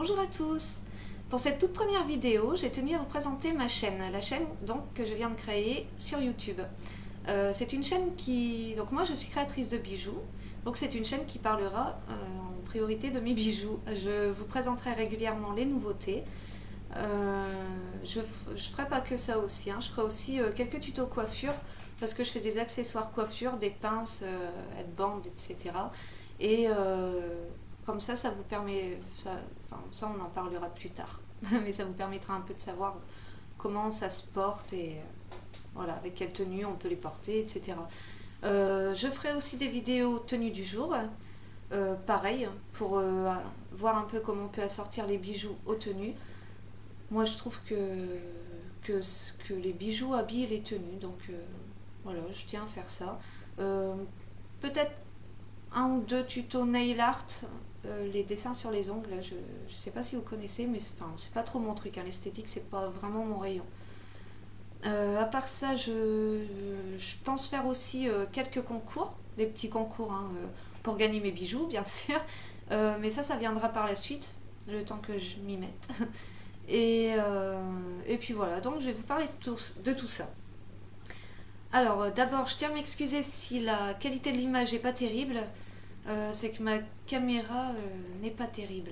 Bonjour à tous. Pour cette toute première vidéo, j'ai tenu à vous présenter ma chaîne, la chaîne donc que je viens de créer sur YouTube. C'est une chaîne qui... Donc moi je suis créatrice de bijoux, donc c'est une chaîne qui parlera en priorité de mes bijoux. Je vous présenterai régulièrement les nouveautés. Je ferai pas que ça aussi, hein. Je ferai aussi quelques tutos coiffure, parce que je fais des accessoires coiffure, des pinces, headbands, etc. Et comme ça vous permet... Ça on en parlera plus tard, mais ça vous permettra un peu de savoir comment ça se porte et voilà, avec quelle tenue on peut les porter, etc. Je ferai aussi des vidéos tenues du jour, pareil, pour voir un peu comment on peut assortir les bijoux aux tenues. Moi je trouve que les bijoux habillent les tenues, donc voilà, je tiens à faire ça. Peut-être un ou deux tutos nail art, les dessins sur les ongles, je sais pas si vous connaissez, mais c'est pas trop mon truc, hein. L'esthétique c'est pas vraiment mon rayon. À part ça, je pense faire aussi quelques concours, des petits concours, hein, pour gagner mes bijoux bien sûr, mais ça viendra par la suite, le temps que je m'y mette. Et puis voilà, donc je vais vous parler de tout ça. Alors d'abord, je tiens à m'excuser si la qualité de l'image n'est pas terrible. C'est que ma caméra n'est pas terrible.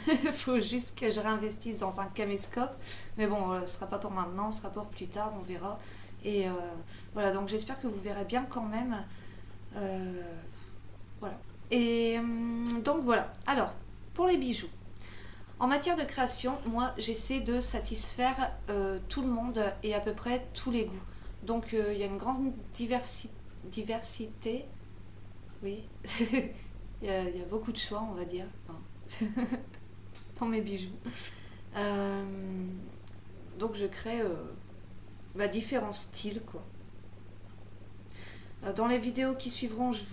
Il faut juste que je réinvestisse dans un caméscope. Mais bon, ce sera pas pour maintenant, ce sera pour plus tard, on verra. Et voilà, donc j'espère que vous verrez bien quand même. Voilà. Et donc voilà. Alors, pour les bijoux. En matière de création, moi j'essaie de satisfaire tout le monde et à peu près tous les goûts. Donc il y a une grande diversité. Oui, il y a beaucoup de choix, on va dire, dans mes bijoux. Donc je crée différents styles, quoi. Dans les vidéos qui suivront, je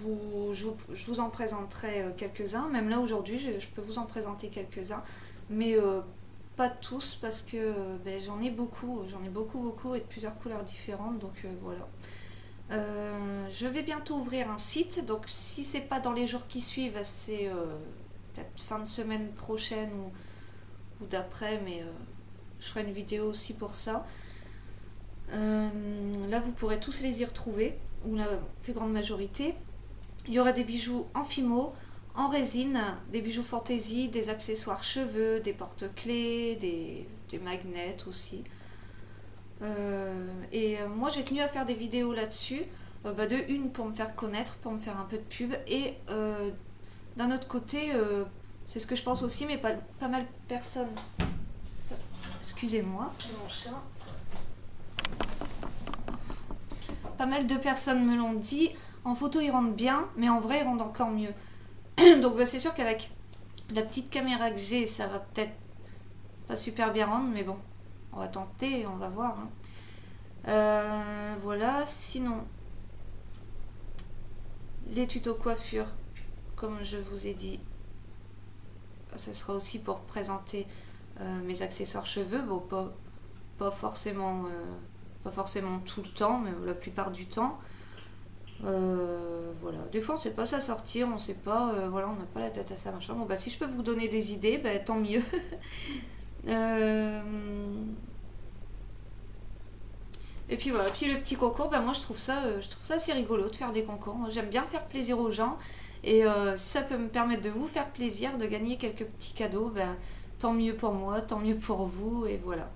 vous en présenterai quelques-uns. Même là aujourd'hui, je peux vous en présenter quelques-uns, mais pas tous parce que j'en ai beaucoup et de plusieurs couleurs différentes. Donc voilà. Je vais bientôt ouvrir un site, donc si c'est pas dans les jours qui suivent, c'est peut-être fin de semaine prochaine ou d'après, mais je ferai une vidéo aussi pour ça. Là vous pourrez tous les y retrouver, ou la plus grande majorité. Il y aura des bijoux en fimo, en résine, des bijoux fantaisie, des accessoires cheveux, des porte-clés, des magnets aussi. Moi j'ai tenu à faire des vidéos là-dessus, de une pour me faire connaître, pour me faire un peu de pub, et d'un autre côté, c'est ce que je pense aussi, mais pas mal de personnes, excusez-moi, mon chat, pas mal de personnes me l'ont dit, en photo ils rendent bien, mais en vrai ils rendent encore mieux. Donc c'est sûr qu'avec la petite caméra que j'ai, ça va peut-être pas super bien rendre, mais bon, on va tenter, on va voir, hein. Voilà, sinon les tutos coiffure, comme je vous ai dit, ce sera aussi pour présenter mes accessoires cheveux. Bon, pas forcément tout le temps, mais la plupart du temps. Voilà, des fois on sait pas ça sortir, on sait pas, voilà, on n'a pas la tête à ça, machin. Bon si je peux vous donner des idées, tant mieux. Et puis voilà, puis le petit concours, moi je trouve ça assez rigolo de faire des concours. J'aime bien faire plaisir aux gens, et si ça peut me permettre de vous faire plaisir, de gagner quelques petits cadeaux, tant mieux pour moi, tant mieux pour vous, et voilà.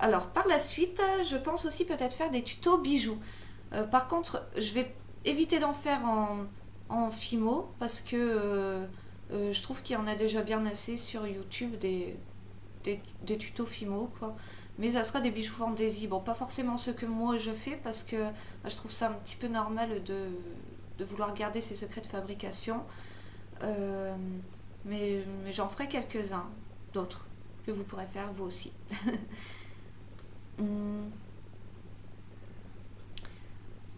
Alors par la suite, je pense aussi peut-être faire des tutos bijoux. Par contre, je vais éviter d'en faire en fimo, parce que je trouve qu'il y en a déjà bien assez sur YouTube, des tutos fimo, quoi. Mais ça sera des bijoux fantaisie. Bon, pas forcément ceux que moi je fais, parce que je trouve ça un petit peu normal de vouloir garder ses secrets de fabrication. Mais j'en ferai quelques-uns, d'autres, que vous pourrez faire vous aussi.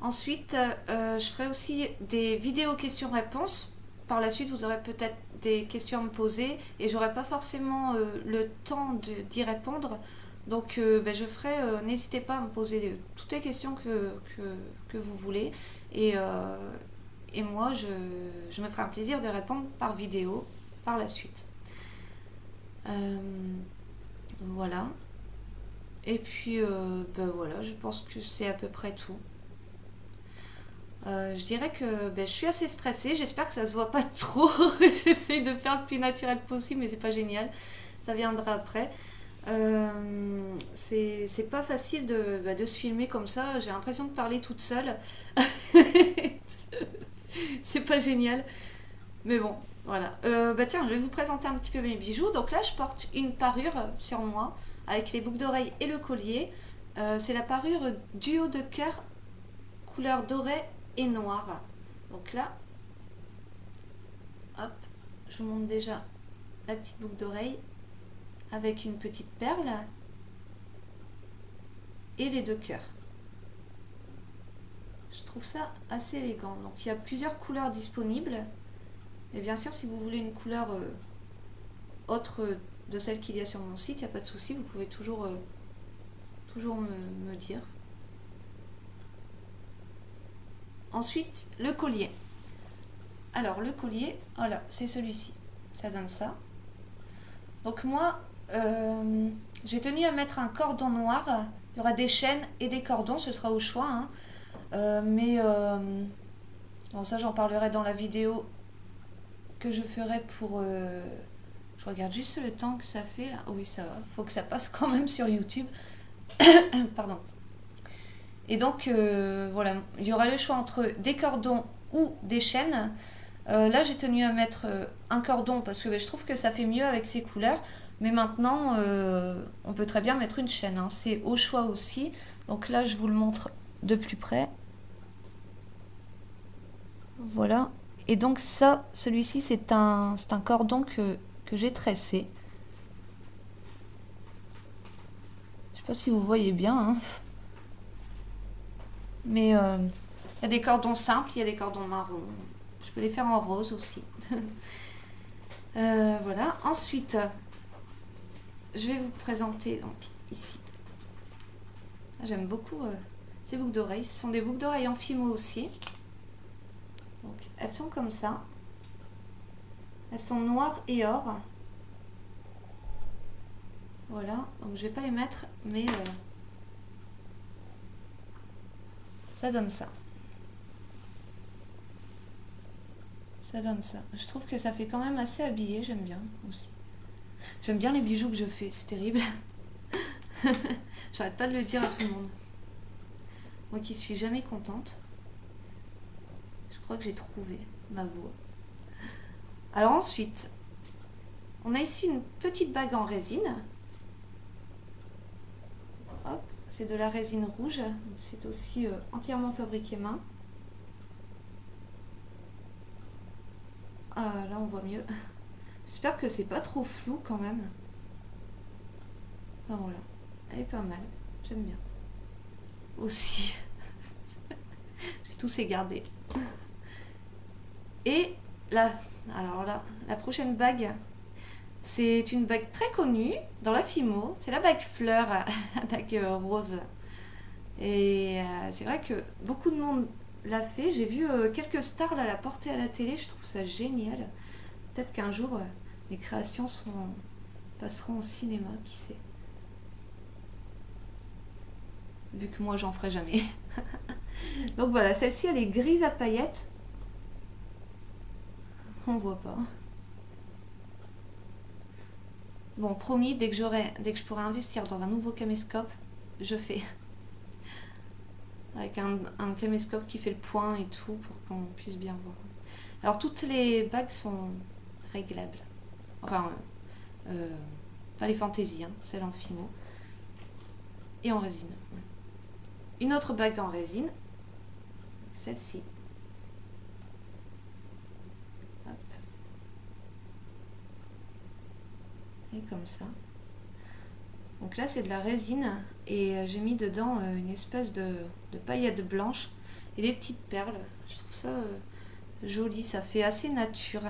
Ensuite, je ferai aussi des vidéos questions-réponses. Par la suite, vous aurez peut-être des questions à me poser et j'aurai pas forcément le temps d'y répondre. Donc je ferai, n'hésitez pas à me poser toutes les questions que vous voulez, et moi je me ferai un plaisir de répondre par vidéo par la suite. Voilà. Et puis, ben voilà, je pense que c'est à peu près tout. Je dirais que ben, je suis assez stressée. J'espère que ça se voit pas trop. J'essaye de faire le plus naturel possible, mais c'est pas génial. Ça viendra après. C'est pas facile de se filmer comme ça. J'ai l'impression de parler toute seule. C'est pas génial. Mais bon, voilà. Bah tiens, je vais vous présenter un petit peu mes bijoux. Donc là, je porte une parure sur moi avec les boucles d'oreilles et le collier. C'est la parure duo de cœur couleur dorée et noire. Donc là, hop, je vous montre déjà la petite boucle d'oreille avec une petite perle et les deux cœurs. Je trouve ça assez élégant. Donc il y a plusieurs couleurs disponibles. Et bien sûr, si vous voulez une couleur autre de celle qu'il y a sur mon site, il n'y a pas de souci, vous pouvez toujours me dire. Ensuite, le collier. Alors, le collier, voilà, c'est celui-ci. Ça donne ça. Donc moi, j'ai tenu à mettre un cordon noir. Il y aura des chaînes et des cordons, ce sera au choix. Hein. Bon, ça, j'en parlerai dans la vidéo que je ferai pour... je regarde juste le temps que ça fait là. Oui, ça va. Faut que ça passe quand même sur YouTube. Pardon. Et donc, voilà, il y aura le choix entre des cordons ou des chaînes. Là, j'ai tenu à mettre un cordon parce que je trouve que ça fait mieux avec ces couleurs. Mais maintenant, on peut très bien mettre une chaîne. Hein. C'est au choix aussi. Donc là, je vous le montre de plus près. Voilà. Et donc ça, celui-ci, c'est un cordon que j'ai tressé. Je sais pas si vous voyez bien. Hein. Mais il y a des cordons simples, il y a des cordons marrons. Je peux les faire en rose aussi. Voilà. Ensuite, je vais vous présenter donc ici. J'aime beaucoup ces boucles d'oreilles. Ce sont des boucles d'oreilles en fimo aussi. Donc, elles sont comme ça. Elles sont noires et or. Voilà. Donc, je vais pas les mettre, mais ça donne ça. Ça donne ça. Je trouve que ça fait quand même assez habillé. J'aime bien aussi. J'aime bien les bijoux que je fais. C'est terrible. J'arrête pas de le dire à tout le monde. Moi qui suis jamais contente. Je crois que j'ai trouvé ma voie. Alors ensuite, on a ici une petite bague en résine. Hop, c'est de la résine rouge. C'est aussi entièrement fabriqué main. Ah, là on voit mieux. J'espère que c'est pas trop flou quand même. Enfin voilà, elle est pas mal. J'aime bien. Aussi. Je vais tous les garder. Et là, alors là, la prochaine bague, c'est une bague très connue dans la Fimo. C'est la bague fleur, la bague rose. Et c'est vrai que beaucoup de monde l'a fait. J'ai vu quelques stars là, la porter à la télé. Je trouve ça génial. Peut-être qu'un jour, mes créations passeront au cinéma, qui sait. Vu que moi, j'en ferai jamais. Donc voilà, celle-ci, elle est grise à paillettes. On voit pas. Bon, promis, dès que je pourrai investir dans un nouveau caméscope, je fais. Avec un caméscope qui fait le point et tout pour qu'on puisse bien voir. Alors toutes les bagues sont réglables. Enfin, pas les fantaisies, hein, celles en fimo. Et en résine. Une autre bague en résine. Celle-ci. Et comme ça. Donc là c'est de la résine et j'ai mis dedans une espèce de paillettes blanches et des petites perles. Je trouve ça joli, ça fait assez nature.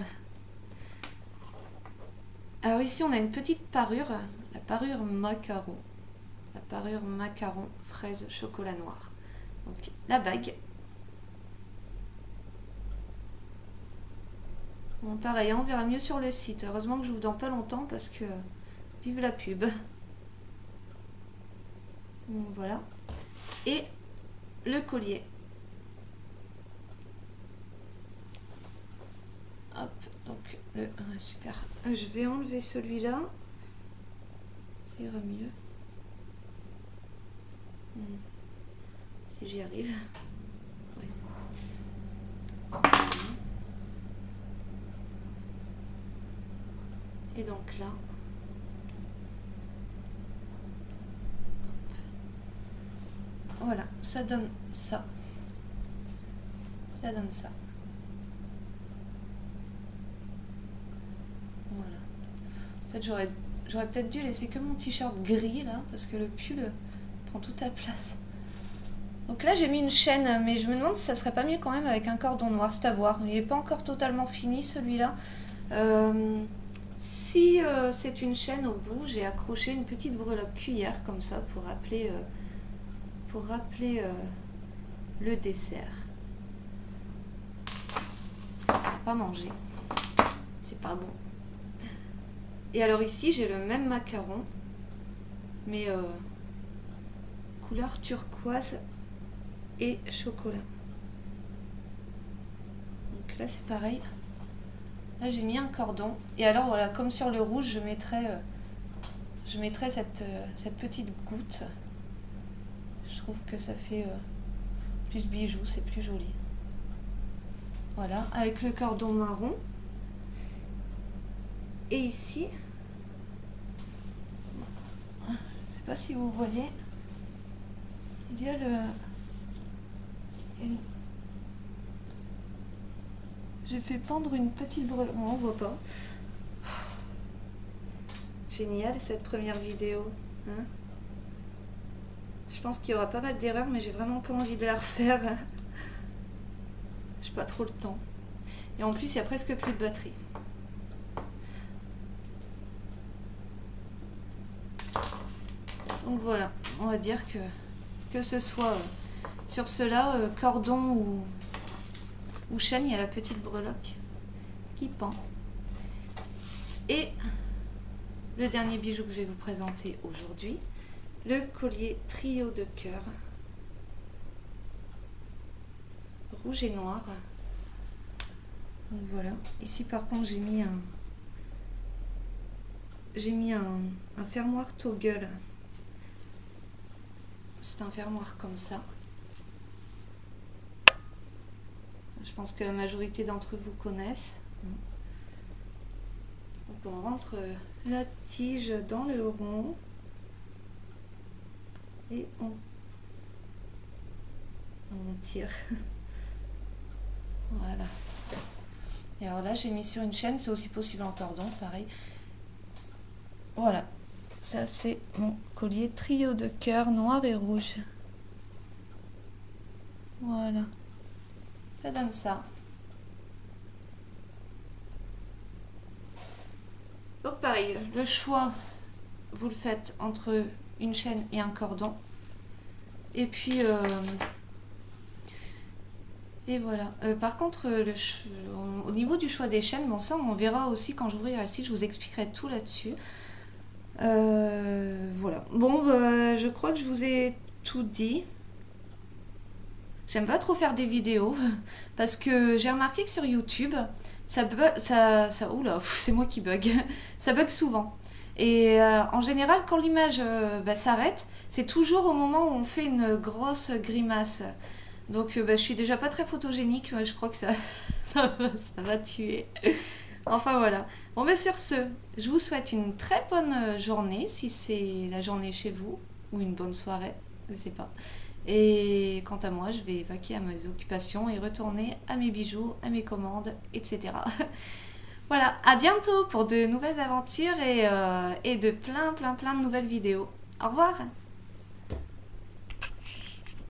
Alors ici on a une petite parure, la parure macaron. La parure macaron fraise chocolat noir. Donc la bague. Bon, pareil, on verra mieux sur le site. Heureusement que je vous dans pas longtemps parce que Vive la pub. Donc, voilà. Et le collier. Hop, donc le super. Je vais enlever celui-là. Ça ira mieux. Si j'y arrive. Ouais. Et donc là. Voilà, ça donne ça. Ça donne ça. Voilà. Peut-être j'aurais peut-être dû laisser que mon t-shirt gris là, parce que le pull prend toute la place. Donc là j'ai mis une chaîne, mais je me demande si ça serait pas mieux quand même avec un cordon noir, c'est à voir. Il n'est pas encore totalement fini celui-là. Si c'est une chaîne au bout, j'ai accroché une petite breloque cuillère comme ça pour rappeler le dessert. Pas manger, c'est pas bon. Et alors ici j'ai le même macaron, mais couleur turquoise et chocolat. Donc là c'est pareil. Là j'ai mis un cordon. Et alors voilà, comme sur le rouge, je mettrai cette petite goutte. Je trouve que ça fait plus bijou, c'est plus joli. Voilà, avec le cordon marron. Et ici, je ne sais pas si vous voyez, il y a j'ai fait pendre une petite breloque. On ne voit pas. Génial cette première vidéo. Hein, je pense qu'il y aura pas mal d'erreurs, mais j'ai vraiment pas envie de la refaire. J'ai pas trop le temps. Et en plus, il y a presque plus de batterie. Donc voilà, on va dire que ce soit sur cela, cordon ou chaîne, il y a la petite breloque qui pend. Et le dernier bijou que je vais vous présenter aujourd'hui, le collier trio de cœur, rouge et noir. Donc voilà, ici par contre j'ai mis un fermoir toggle. C'est un fermoir comme ça. Je pense que la majorité d'entre vous connaissent. Donc on rentre la tige dans le rond et on tire. Voilà. Et alors là j'ai mis sur une chaîne, c'est aussi possible en cordon, pareil. Voilà. Ça, c'est mon collier trio de cœur noir et rouge. Voilà. Ça donne ça. Donc pareil, le choix, vous le faites entre une chaîne et un cordon. Et puis, et voilà. Par contre, au niveau du choix des chaînes, bon ça on verra aussi quand j'ouvrirai le site, je vous expliquerai tout là-dessus. Voilà. Bon, bah, je crois que je vous ai tout dit. J'aime pas trop faire des vidéos parce que j'ai remarqué que sur YouTube, oula, c'est moi qui bug. Ça bug souvent. Et en général, quand l'image s'arrête, c'est toujours au moment où on fait une grosse grimace. Donc, je suis déjà pas très photogénique. Je crois que ça va tuer. Enfin voilà. Bon ben sur ce, je vous souhaite une très bonne journée si c'est la journée chez vous ou une bonne soirée, je sais pas. Et quant à moi, je vais vaquer à mes occupations et retourner à mes bijoux, à mes commandes, etc. Voilà, à bientôt pour de nouvelles aventures et de plein de nouvelles vidéos. Au revoir.